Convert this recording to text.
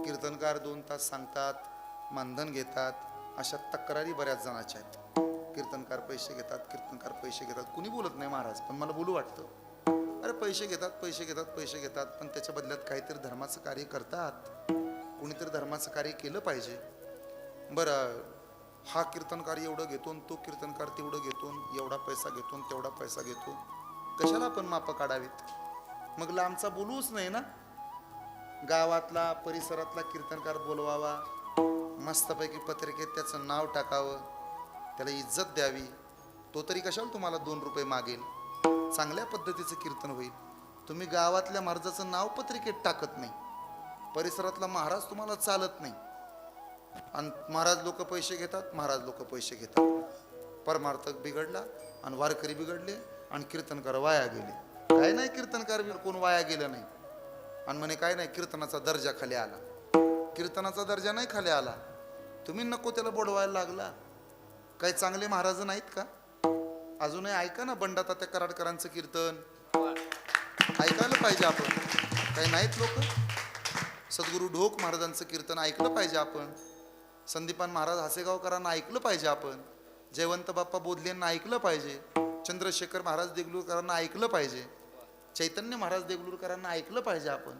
कीर्तनकार 2 तास सांगतात, मानधन घेतात, अशा तक्रारी बऱ्याच जणांच्या आहेत. कीर्तनकार पैसे घेतात, कीर्तनकार पैसे घेतात. कुणी बोलत नाही महाराज, पण मला बोलू वाटतं. अरे पैसे घेतात, पैसे घेतात, पैसे घेतात, पण त्याच्या बदल्यात काहीतरी धर्माचं कार्य करतात. कुणीतरी धर्माचं कार्य केलं पाहिजे. बरं, हा कीर्तनकार एवढं घेतो, तो कीर्तनकार तेवढं घेतो, एवढा पैसा घेतो, तेवढा पैसा घेतो. कशाला आपण मापं काढावीत? मग लांबचा बोलूच नाही ना. गावातला परिसरातला कीर्तनकार बोलवावा, मस्तपैकी पत्रिकेत त्याचं नाव टाकावं, त्याला इज्जत द्यावी. तो तरी कशाला तुम्हाला 2 रुपये मागेल? चांगल्या पद्धतीचं कीर्तन होईल. तुम्ही गावातल्या महाराजाचं नाव पत्रिकेत टाकत नाही, परिसरातला महाराज तुम्हाला चालत नाही. आणि महाराज लोक पैसे घेतात, महाराज लोक पैसे घेतात. परमार्थक बिघडला आणि वारकरी बिघडले आणि कीर्तनकार वाया गेले. काय नाही, कीर्तनकार कोण वाया गेलं नाही. आणि म्हणे काय नाही, कीर्तनाचा दर्जा खाली आला. कीर्तनाचा दर्जा नाही खाली आला, तुम्ही नको त्याला बोडवायला लागला. काही चांगले महाराज नाहीत का? अजूनही ऐका ना बंडातात्या कराडकरांचं कीर्तन, ऐकायला पाहिजे आपण. काही नाहीत लोक? सद्गुरू ढोक महाराजांचं कीर्तन ऐकलं पाहिजे आपण. संदीपान महाराज हासेगावकरांना ऐकलं पाहिजे आपण. जयवंत बाप्पा बोधलेंना ऐकलं पाहिजे. चंद्रशेखर महाराज देगलूरकरांना ऐकलं पाहिजे. चैतन्य महाराज देगलूरकरांना ऐकलं पाहिजे आपण.